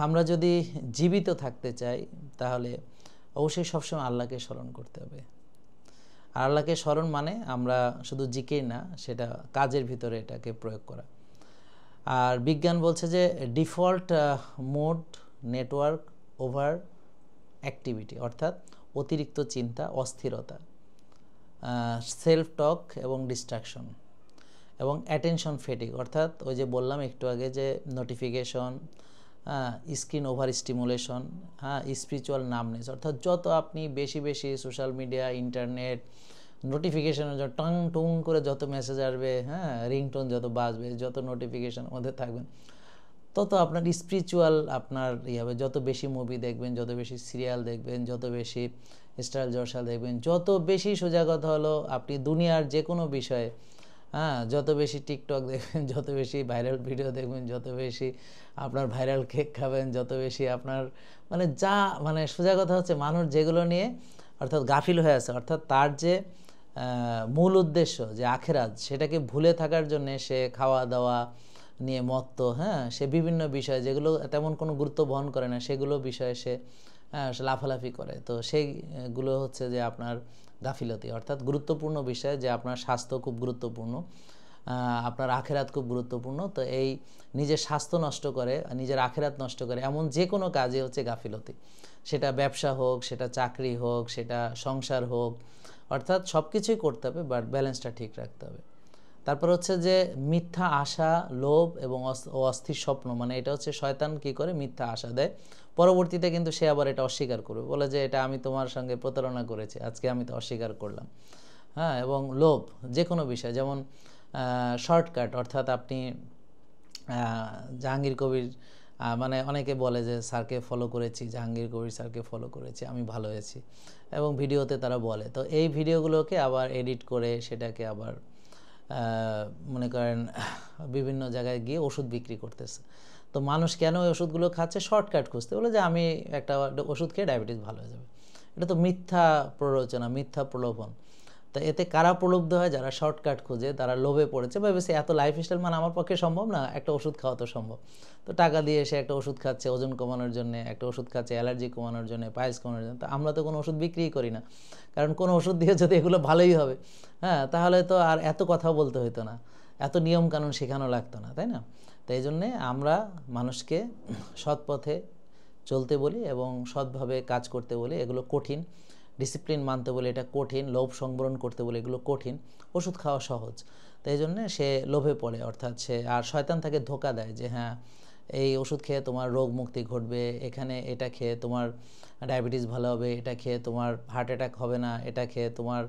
আমরা যদি জীবিত থাকতে চাই তাহলে অবশ্যই সবসময় আল্লাহকে স্মরণ করতে হবে। আর আল্লাহকে স্মরণ মানে আমরা শুধু জিকির না, সেটা কাজের ভিতরে এটাকে প্রয়োগ করা। আর বিজ্ঞান বলছে যে default mode network over activity, অর্থাৎ অতিরিক্ত চিন্তা, অস্থিরতা, সেলফ টক এবং ডিস্ট্রাকশন, এবং অ্যাটেনশন ফেটিক, অর্থাৎ ওই যে বললাম একটু আগে যে notification, screen over stimulation, spiritual numbness, অর্থাৎ যত আপনি বেশি বেশি সোশ্যাল মিডিয়া, ইন্টারনেট, নোটিফিকেশনের জন্য টং টং করে যত মেসেজ আসবে, রিংটোন যত বাজবে, যত নোটিফিকেশনের মধ্যে থাকবেন, তত আপনার স্পিরিচুয়াল আপনার হবে। যত বেশি মুভি দেখবেন, যত বেশি সিরিয়াল দেখবেন, যত বেশি স্টাইল জলসা দেখবেন, যত বেশি সোজা কথা হলো আপনি দুনিয়ার যে কোনো বিষয়ে, যত বেশি টিকটক দেখবেন, যত বেশি ভাইরাল ভিডিও দেখবেন, যত বেশি আপনার ভাইরাল কেক খাবেন, যত বেশি আপনার মানে মানে সোজা কথা হচ্ছে মানুষ যেগুলো নিয়ে অর্থাৎ গাফিল হয়ে আছে, অর্থাৎ তার যে মূল উদ্দেশ্য যে আখেরাত, সেটাকে ভুলে থাকার জন্যে সে খাওয়া দাওয়া নিয়ে মত্ত, সে বিভিন্ন বিষয় যেগুলো তেমন কোনো গুরুত্ব বহন করে না, সেগুলো বিষয়ে সে লাফালাফি করে। তো সেইগুলো হচ্ছে যে আপনার গাফিলতি, অর্থাৎ গুরুত্বপূর্ণ বিষয়, যে আপনার স্বাস্থ্য খুব গুরুত্বপূর্ণ, আপনার আখেরাত খুব গুরুত্বপূর্ণ। তো এই নিজের স্বাস্থ্য নষ্ট করে, নিজের আখেরাত নষ্ট করে এমন যে কোনো কাজে হচ্ছে গাফিলতি, সেটা ব্যবসা হোক, সেটা চাকরি হোক, সেটা সংসার হোক, অর্থাৎ সব কিছুই করতে হবে, বাট ব্যালেন্সটা ঠিক রাখতে হবে। তারপর হচ্ছে যে মিথ্যা আশা, লোভ এবং অস্থির স্বপ্ন, মানে এটা হচ্ছে শয়তান কি করে, মিথ্যা আশা দেয়, পরবর্তীতে কিন্তু সে আবার এটা অস্বীকার করবে, বলে যে এটা আমি তোমার সঙ্গে প্রতারণা করেছি, আজকে আমি তো অস্বীকার করলাম। হ্যাঁ, এবং লোভ যে কোনো বিষয়, যেমন শর্টকাট, অর্থাৎ আপনি জাহাঙ্গীর কবির মানে অনেকে বলে যে স্যারকে ফলো করেছি, জাহাঙ্গীর কবির স্যারকে ফলো করেছি, আমি ভালো হয়েছি, এবং ভিডিওতে তারা বলে, তো এই ভিডিওগুলোকে আবার এডিট করে সেটাকে আবার মনে করেন বিভিন্ন জায়গায় গিয়ে ওষুধ বিক্রি করতেছে। তো মানুষ কেন ওই ওষুধগুলো খাচ্ছে? শর্টকাট খুঁজতে, বলে যে আমি একটা ওষুধ খেয়ে ডায়াবেটিস ভালো হয়ে যাবে। এটা তো মিথ্যা প্ররোচনা, মিথ্যা প্রলোভন। তো এতে কারা প্রলুব্ধ হয়? যারা শর্টকাট খুঁজে, তারা লোভে পড়েছে, ভেবেছে এত লাইফস্টাইল মানে আমার পক্ষে সম্ভব না, একটা ওষুধ খাওয়া তো সম্ভব। তো টাকা দিয়ে এসে একটা ওষুধ খাচ্ছে ওজন কমানোর জন্য, একটা ওষুধ খাচ্ছে অ্যালার্জি কমানোর জন্য, পায়েস কমানোর জন্য। তো আমরা তো কোনো ওষুধ বিক্রিই করি না, কারণ কোনো ওষুধ দিয়ে যদি এগুলো ভালোই হবে, হ্যাঁ, তাহলে তো আর এত কথা বলতে হতো না, এত নিয়মকানুন শেখানো লাগতো না, তাই না? তো এই জন্যে আমরা মানুষকে সৎ পথে চলতে বলি এবং সৎভাবে কাজ করতে বলি, এগুলো কঠিন। ডিসিপ্লিন মানতে বলে এটা কঠিন, লোভ সংবরণ করতে বলে এগুলো কঠিন, ওষুধ খাওয়া সহজ। তো এই জন্যে সে লোভে পড়ে, অর্থাৎ সে, আর শয়তান তাকে ধোঁকা দেয় যে হ্যাঁ এই ওষুধ খেয়ে তোমার রোগ মুক্তি ঘটবে, এখানে এটা খেয়ে তোমার ডায়াবেটিস ভালো হবে, এটা খেয়ে তোমার হার্ট অ্যাটাক হবে না, এটা খেয়ে তোমার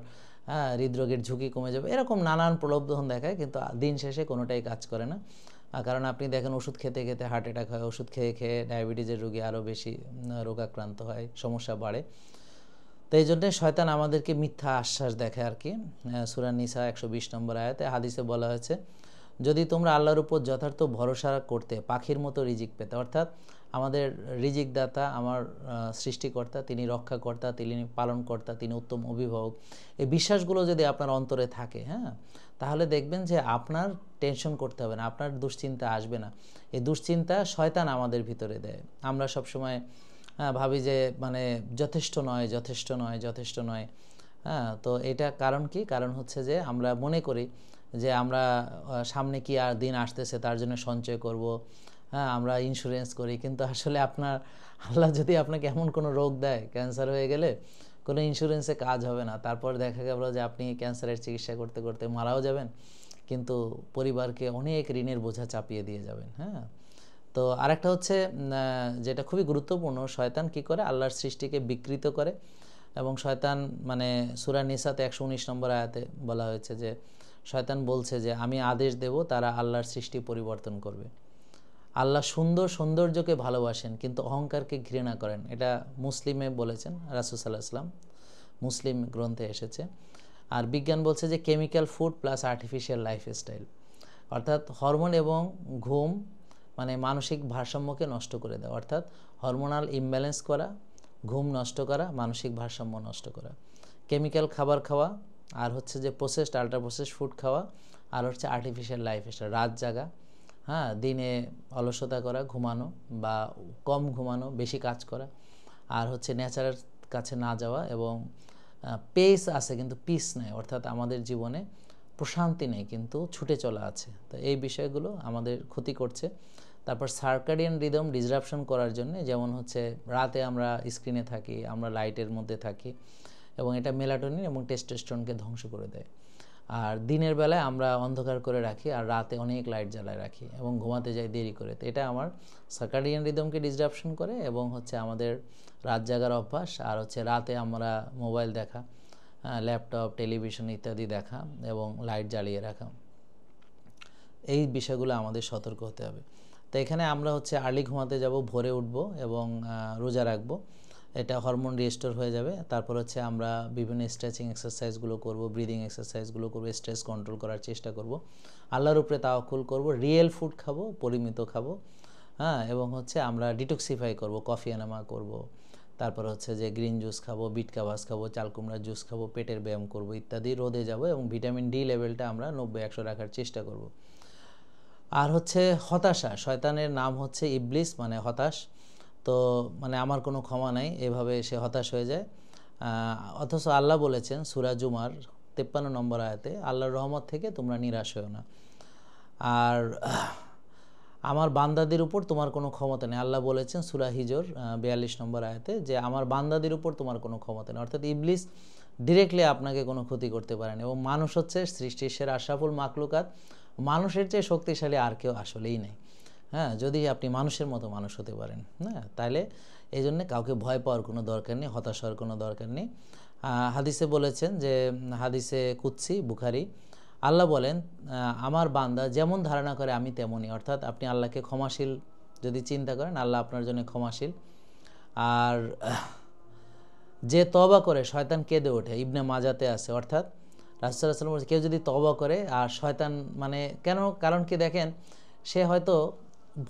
হৃদরোগের ঝুঁকি কমে যাবে, এরকম নানান প্রলোভন দেখায়, কিন্তু দিন শেষে কোনোটাই কাজ করে না। কারণ আপনি দেখেন ওষুধ খেতে খেতে হার্ট অ্যাটাক হয়, ওষুধ খেয়ে খেয়ে ডায়াবেটিসের রোগী আরও বেশি রোগাক্রান্ত হয়, সমস্যা বাড়ে। তো এই জন্যে শয়তান আমাদেরকে মিথ্যা আশ্বাস দেখে আর কি। সূরা নিসা 120 নম্বর আয়াতে হাদিসে বলা হয়েছে, যদি তোমরা আল্লাহর উপর যথার্থ ভরসা করতে পাখির মতো রিজিক পেতে, অর্থাৎ আমাদের রিজিক দাতা, আমার সৃষ্টিকর্তা, তিনি রক্ষাকর্তা, তিনি পালনকর্তা, তিনি উত্তম অভিভাবক, এই বিশ্বাসগুলো যদি আপনার অন্তরে থাকে, হ্যাঁ, তাহলে দেখবেন যে আপনার টেনশন করতে হবে না, আপনার দুশ্চিন্তা আসবে না। এই দুশ্চিন্তা শয়তান আমাদের ভিতরে দেয়। আমরা সবসময় ভাবি যে মানে যথেষ্ট নয়, যথেষ্ট নয়, যথেষ্ট নয়। হ্যাঁ, তো এটা কারণ কি? কারণ হচ্ছে যে আমরা মনে করি যে আমরা সামনে কি আর দিন আসতেছে তার জন্য সঞ্চয় করব, হ্যাঁ, আমরা ইন্স্যুরেন্স করি, কিন্তু আসলে আপনার আল্লাহ যদি আপনাকে এমন কোনো রোগ দেয়, ক্যান্সার হয়ে গেলে কোনো ইন্স্যুরেন্সে কাজ হবে না, তারপর দেখা গেল যে আপনি ক্যান্সারের চিকিৎসা করতে করতে মারাও যাবেন, কিন্তু পরিবারকে অনেক ঋণের বোঝা চাপিয়ে দিয়ে যাবেন। হ্যাঁ, তো আরেকটা হচ্ছে যেটা খুবই গুরুত্বপূর্ণ, শয়তান কি করে? আল্লাহর সৃষ্টিকে বিকৃত করে, এবং শয়তান মানে সূরা নিসাতে 119 নম্বর আয়াতে বলা হয়েছে যে শয়তান বলছে যে আমি আদেশ দেব, তারা আল্লাহর সৃষ্টি পরিবর্তন করবে। আল্লাহ সৌন্দর্যকে ভালোবাসেন কিন্তু অহংকারকে ঘৃণা করেন, এটা মুসলিমে বলেছেন রাসূল সাল্লাল্লাহু আলাইহি ওয়াসাল্লাম, মুসলিম গ্রন্থে এসেছে। আর বিজ্ঞান বলছে যে chemical food plus artificial lifestyle, অর্থাৎ হরমোন এবং ঘুম মানে মানসিক ভারসাম্যকে নষ্ট করে দেয়, অর্থাৎ হরমোনাল ইমব্যালেন্স করা, ঘুম নষ্ট করা, মানসিক ভারসাম্য নষ্ট করা, কেমিক্যাল খাবার খাওয়া, আর হচ্ছে যে প্রসেসড আল্ট্রা প্রসেসড ফুড খাওয়া, আর হচ্ছে আর্টিফিশিয়াল লাইফস্টাইল, রাত জাগা, হ্যাঁ, দিনে অলসতা করা, ঘুমানো বা কম ঘুমানো, বেশি কাজ করা, আর হচ্ছে নেচারের কাছে না যাওয়া, এবং পেস আছে কিন্তু পিস নেই, অর্থাৎ আমাদের জীবনে প্রশান্তি নেই কিন্তু ছুটে চলা আছে। তো এই বিষয়গুলো আমাদের ক্ষতি করছে। তারপর সার্কাডিয়ান রিদম ডিসরাপশন করার জন্য, যেমন হচ্ছে রাতে আমরা স্ক্রিনে থাকি, আমরা লাইটের মধ্যে থাকি, এবং এটা মেলাটোনিন এবং টেস্টোস্টেরনকে ধ্বংস করে দেয়। আর দিনের বেলায় আমরা অন্ধকার করে রাখি আর রাতে অনেক লাইট জ্বালায় রাখি এবং ঘুমাতে যাই দেরি করে। তো এটা আমার সার্কাডিয়ান রিদমকে ডিসরাপশন করে এবং হচ্ছে আমাদের রাত জাগার অভ্যাস, আর হচ্ছে রাতে আমরা মোবাইল দেখা, ল্যাপটপ, টেলিভিশন ইত্যাদি দেখা এবং লাইট জ্বালিয়ে রাখা, এই বিষয়গুলো আমাদের সতর্ক হতে হবে। তো এখানে আমরা হচ্ছে আর্লি ঘুমাতে যাব, ভোরে উঠব এবং রোজা রাখবো, এটা হরমোন রিস্টোর হয়ে যাবে। তারপর হচ্ছে আমরা বিভিন্ন স্ট্রেচিং এক্সারসাইজগুলো করব, ব্রিদিং এক্সারসাইজগুলো করব, স্ট্রেস কন্ট্রোল করার চেষ্টা করব, আল্লাহর উপরে তাওয়াক্কুল করব, রিয়েল ফুড খাবো, পরিমিত খাবো, হ্যাঁ, এবং হচ্ছে আমরা ডিটক্সিফাই করব, কফি এনামা করব, তারপর হচ্ছে যে গ্রিন জুস খাবো, বিট কাবাস খাবো, চাল কুমড়ার জুস খাবো, পেটের ব্যায়াম করব ইত্যাদি, রোদে যাব এবং ভিটামিন ডি লেভেলটা আমরা 90-100 রাখার চেষ্টা করব। আর হচ্ছে হতাশা, শয়তানের নাম হচ্ছে ইবলিস, মানে হতাশ। তো মানে আমার কোনো ক্ষমা নাই, এভাবে সে হতাশ হয়ে যায়। অথচ আল্লাহ বলেছেন সূরা জুমার 53 নম্বর আয়াতে, আল্লাহর রহমত থেকে তোমরা নিরাশ হও না, আর আমার বান্দাদের উপর তোমার কোনো ক্ষমতা নেই। আল্লাহ বলেছেন সূরা হিজর 42 নম্বর আয়াতে যে আমার বান্দাদের উপর তোমার কোনো ক্ষমতা নেই, অর্থাৎ ইবলিস ডিরেক্টলি আপনাকে কোনো ক্ষতি করতে পারে না। এবং মানুষ হচ্ছে সৃষ্টির সেরা আশরাফুল মাখলুকাত, মানুষের চেয়ে শক্তিশালী আর কেউ আসলেই নেই। হ্যাঁ, যদি আপনি মানুষের মতো মানুষ হতে পারেন, হ্যাঁ, তাহলে এই জন্য কাউকে ভয় পাওয়ার কোনো দরকার নেই, হতাশ হওয়ার কোনো দরকার নেই। হাদিসে বলেছেন যে, হাদিসে কুদসি বুখারী, আল্লাহ বলেন আমার বান্দা যেমন ধারণা করে আমি তেমনই। অর্থাৎ আপনি আল্লাহকে ক্ষমাশীল যদি চিন্তা করেন, আল্লাহ আপনার জন্য ক্ষমাশীল। আর যে তওবা করে শয়তান কেঁদে ওঠে, ইবনে মাজাতে আছে। অর্থাৎ রাসূল সাল্লাল্লাহু আলাইহি ওয়াসাল্লাম বলেছেন, কেউ যদি তওবা করে আর শয়তান, মানে কেন, কারণ কি দেখেন, সে হয়তো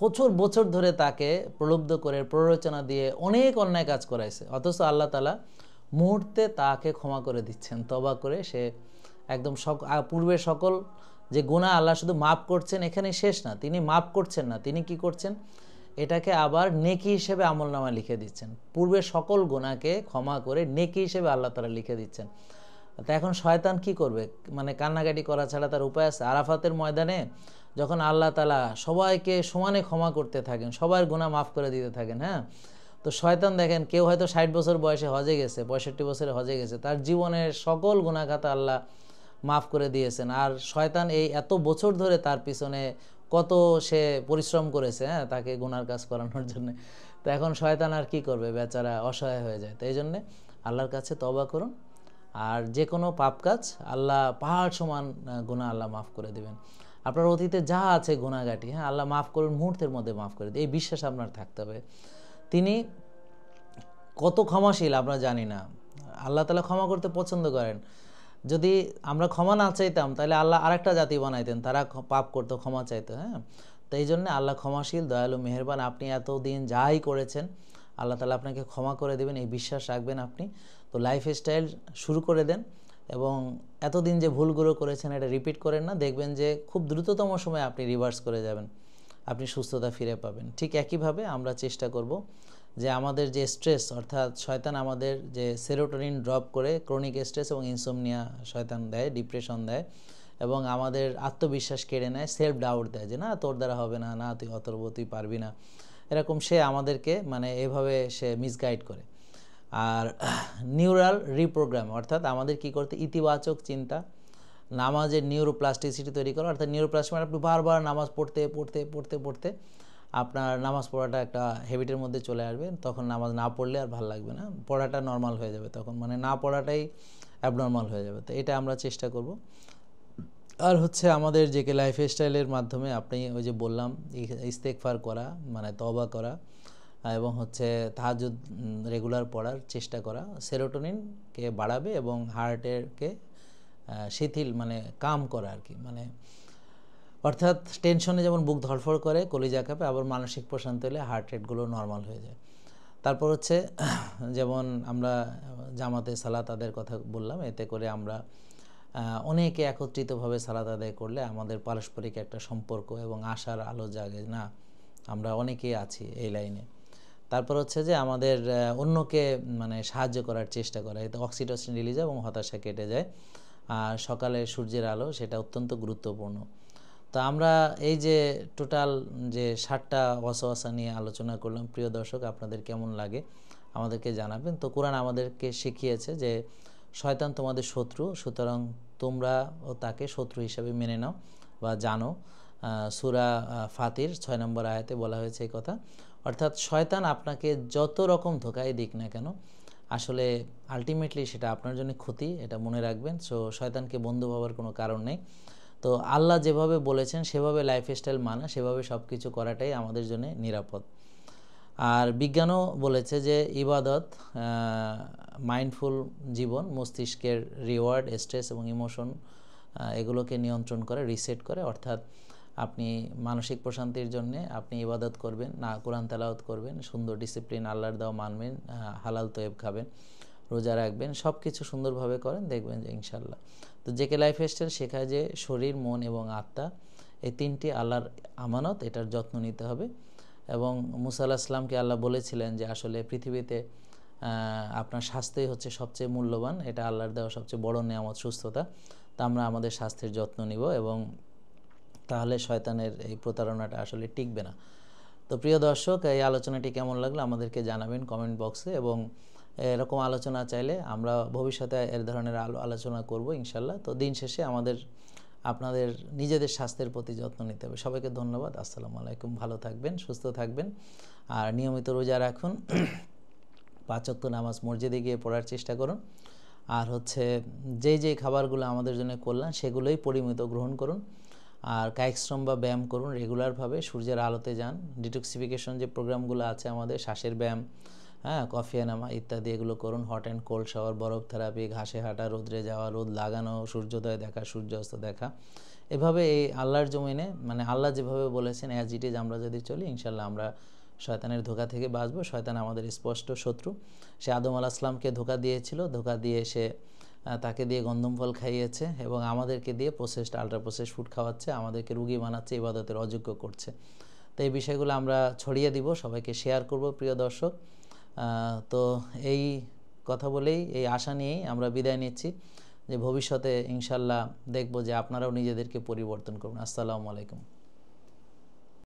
বছর বছর ধরে তাকে প্রলুব্ধ করে প্ররোচনা দিয়ে অনেক অন্যায় কাজ করাইছে, অথচ আল্লাহ তাআলা মুহূর্তে তাকে ক্ষমা করে দিচ্ছেন। তওবা করে সে একদম পূর্বের সকল যে গুনাহ আল্লাহ শুধু মাফ করছেন, এখানে শেষ না, তিনি মাফ করছেন না, তিনি কি করছেন, এটাকে আবার নেকি হিসেবে আমলনামায় লিখে দিচ্ছেন। পূর্বের সকল গুনাহকে ক্ষমা করে নেকি হিসেবে আল্লাহ তাআলা লিখে দিচ্ছেন। তা এখন শয়তান কি করবে, মানে কান্নাকাটি করা ছাড়া তার উপায় আছে? আরাফাতের ময়দানে যখন আল্লাহ তাআলা সবাইকে সমানে ক্ষমা করতে থাকেন, সবার গুনাহ মাফ করে দিতে থাকেন, হ্যাঁ, তো শয়তান দেখেন, কেউ হয়তো 60 বছর বয়সে হজে গেছে, 65 বছরে হজে গেছে, তার জীবনের সকল গুনাহ খাতা আল্লাহ মাফ করে দিয়েছেন। আর শয়তান এই এত বছর ধরে তার পিছনে কত সে পরিশ্রম করেছে, হ্যাঁ, তাকে গুনার কাজ করানোর জন্য। তো এখন শয়তান আর কি করবে, বেচারা অসহায় হয়ে যায়। তো এই জন্যে আল্লাহর কাছে তওবা করুন, আর যে কোনো পাপ কাজ আল্লাহ পাহাড় সমান গুনাহ আল্লাহ মাফ করে দেবেন। আপনার অতীতে যা আছে গুনাহগাটি, হ্যাঁ, আল্লাহ মাফ করুন, মুহূর্তের মধ্যে মাফ করে দেয়। এই বিশ্বাস আপনার থাকতে হবে। তিনি কত ক্ষমাশীল আমরা জানি না, আল্লাহ তাআলা ক্ষমা করতে পছন্দ করেন। যদি আমরা ক্ষমা না চাইতাম, তাহলে আল্লাহ আরেকটা জাতি বানাইতেন, তারা পাপ করতো, ক্ষমা চাইতো, হ্যাঁ। তো এই জন্য আল্লাহ ক্ষমাশীল, দয়ালু, মেহেরবান। আপনি এতদিন যাই করেছেন আল্লাহ তাআলা আপনাকে ক্ষমা করে দেবেন, এই বিশ্বাস রাখবেন আপনি। তো লাইফস্টাইল শুরু করে দেন, এবং এতদিন যে ভুলগুলো করেছেন এটা রিপিট করেন না। দেখবেন যে খুব দ্রুততম সময়ে আপনি রিভার্স করে যাবেন, আপনি সুস্থতা ফিরে পাবেন। ঠিক একইভাবে আমরা চেষ্টা করব যে আমাদের যে স্ট্রেস, অর্থাৎ শয়তান আমাদের যে সেরোটোনিন ড্রপ করে, ক্রনিক স্ট্রেস এবং ইনসোমনিয়া শয়তান দেয়, ডিপ্রেশন দেয়, এবং আমাদের আত্মবিশ্বাস কেড়ে নেয়, সেলফ ডাউট দেয় যে না তোর দ্বারা হবে না, না তুই অতর্ব, তুই পারবি না, এরকম সে আমাদেরকে মানে এভাবে সে মিসগাইড করে। আর নিউরাল রিপ্রোগ্রাম, অর্থাৎ আমাদের কি করতে, ইতিবাচক চিন্তা, নামাজের নিউরোপ্লাস্টিসিটি তৈরি করা। অর্থাৎ নিউরোপ্লাস্টিক মানে আপনি বারবার নামাজ পড়তে পড়তে পড়তে পড়তে আপনার নামাজ পড়াটা একটা হ্যাবিটের মধ্যে চলে আসবে। তখন নামাজ না পড়লে আর ভালো লাগবে না, পড়াটা নর্মাল হয়ে যাবে তখন, মানে না পড়াটাই অ্যাবনর্মাল হয়ে যাবে। তো এটা আমরা চেষ্টা করব। আর হচ্ছে আমাদের যে কে লাইফস্টাইলের মাধ্যমে আপনি ওই যে বললাম ইস্তেগফার করা, মানে তওবা করা, এবং হচ্ছে তাহাজ্জুদ রেগুলার পড়ার চেষ্টা করা, সেরোটোনিনকে বাড়াবে এবং হার্টেরকে শিথিল, মানে কাম করা আর কি। মানে অর্থাৎ টেনশনে যেমন বুক ধড়ফড় করে, কলিজা কাঁপে, আবার মানসিক প্রশান্তি হলে হার্ট রেটগুলো নর্মাল হয়ে যায়। তারপর হচ্ছে যেমন আমরা জামাতে সালাত আদায়ের কথা বললাম, এতে করে আমরা অনেকে একত্রিতভাবে সালাত আদায় করলে আমাদের পারস্পরিক একটা সম্পর্ক এবং আশার আলো জাগে, না আমরা অনেকেই আছি এই লাইনে। তারপর হচ্ছে যে আমাদের অন্যকে মানে সাহায্য করার চেষ্টা করা, এতে অক্সিটোসিন রিলিজ এবং হতাশা কেটে যায়। আর সকালে সূর্যের আলো, সেটা অত্যন্ত গুরুত্বপূর্ণ। তো আমরা এই যে টোটাল যে 7টা ওয়াসওয়াসা নিয়ে আলোচনা করলাম, প্রিয় দর্শক আপনাদের কেমন লাগে আমাদেরকে জানাবেন। তো কোরআন আমাদেরকে শিখিয়েছে যে শয়তান তোমাদের শত্রু, সুতরাং তোমরা ও তাকে শত্রু হিসাবে মেনে নাও বা জানো। সূরা ফাতির 6 নম্বর আয়াতে বলা হয়েছে এই কথা। অর্থাৎ শয়তান আপনাকে যত রকম ধোঁকাই দিক না কেন, আসলে আলটিমেটলি সেটা আপনার জন্য ক্ষতি, এটা মনে রাখবেন। সো শয়তানকে বন্ধু ভাবার কোনো কারণ নেই। তো আল্লাহ যেভাবে বলেছেন সেভাবে লাইফস্টাইল মানা, সেভাবে সব কিছু করাটাই আমাদের জন্য নিরাপদ। আর বিজ্ঞানও বলেছে যে ইবাদত, মাইন্ডফুল জীবন মস্তিষ্কের রিওয়ার্ড, স্ট্রেস এবং ইমোশন এগুলোকে নিয়ন্ত্রণ করে, রিসেট করে। অর্থাৎ আপনি মানসিক প্রশান্তির জন্যে আপনি ইবাদত করবেন, না কোরআন তেলাওয়াত করবেন, সুন্দর ডিসিপ্লিন আল্লাহর দেওয়া মানবেন, হালাল তয়েব খাবেন, রোজা রাখবেন, সব কিছু সুন্দরভাবে করেন, দেখবেন যে ইনশাল্লাহ। তো জেকে লাইফস্টাইল শেখায় যে শরীর, মন এবং আত্মা এই তিনটি আল্লাহর আমানত, এটার যত্ন নিতে হবে। এবং মুসা আলাইহিস সালামকে আল্লাহ বলেছিলেন যে আসলে পৃথিবীতে আপনার স্বাস্থ্যই হচ্ছে সবচেয়ে মূল্যবান, এটা আল্লাহর দেওয়া সবচেয়ে বড় নেয়ামত, সুস্থতা। তা আমরা আমাদের স্বাস্থ্যের যত্ন নিব, এবং তাহলে শয়তানের এই প্রতারণাটা আসলে টিকবে না। তো প্রিয় দর্শক, এই আলোচনাটি কেমন লাগলো আমাদেরকে জানাবেন কমেন্ট বক্সে, এবং এরকম আলোচনা চাইলে আমরা ভবিষ্যতে এর ধরনের আলোচনা করব ইনশাল্লাহ। তো দিন শেষে আপনাদের নিজেদের স্বাস্থ্যের প্রতি যত্ন নিতে হবে। সবাইকে ধন্যবাদ। আসসালামু আলাইকুম। ভালো থাকবেন, সুস্থ থাকবেন, আর নিয়মিত রোজা রাখুন। 5 ওয়াক্ত নামাজ মসজিদে গিয়ে পড়ার চেষ্টা করুন। আর যেই খাবারগুলো আমাদের জন্য কল্যাণ সেগুলোই পরিমিত গ্রহণ করুন। আর কায়িক শ্রম বা ব্যায়াম করুন রেগুলারভাবে, সূর্যের আলোতে যান, ডিটক্সিফিকেশন যে প্রোগ্রামগুলো আছে আমাদের, শ্বাসের ব্যায়াম, কফি এনামা ইত্যাদি, এগুলো করুন। হট অ্যান্ড কোল্ড শাওয়ার, বরফ থেরাপি, ঘাসে হাঁটা, রোদ্রে যাওয়া, রোদ লাগানো, সূর্যোদয় দেখা, সূর্যাস্ত দেখা, এভাবে এই আল্লাহর জমিনে আল্লাহ যেভাবে বলেছেন অ্যাজ ইট ইজ আমরা যদি চলি, ইনশাল্লাহ আমরা শয়তানের ধোঁকা থেকে বাঁচবো। শয়তান আমাদের স্পষ্ট শত্রু। সে আদম আলাইহিস সালামকে ধোঁকা দিয়েছিল, ধোঁকা দিয়ে সে তাকে দিয়ে গন্ধম ফল খাইয়েছে এবং আমাদেরকে দিয়ে প্রসেসড আল্ট্রা প্রসেস ফুড খাওয়াচ্ছে, আমাদেরকে রুগী বানাচ্ছে, ইবাদতের অযোগ্য করছে। তো এই বিষয়গুলো আমরা ছড়িয়ে দিব, সবাইকে শেয়ার করব প্রিয় দর্শক। তো এই কথা বলেই, এই আশা নিয়েই আমরা বিদায় নিচ্ছি যে ভবিষ্যতে ইনশাল্লাহ দেখব যে আপনারাও নিজেদেরকে পরিবর্তন করুন। আসসালামু আলাইকুম।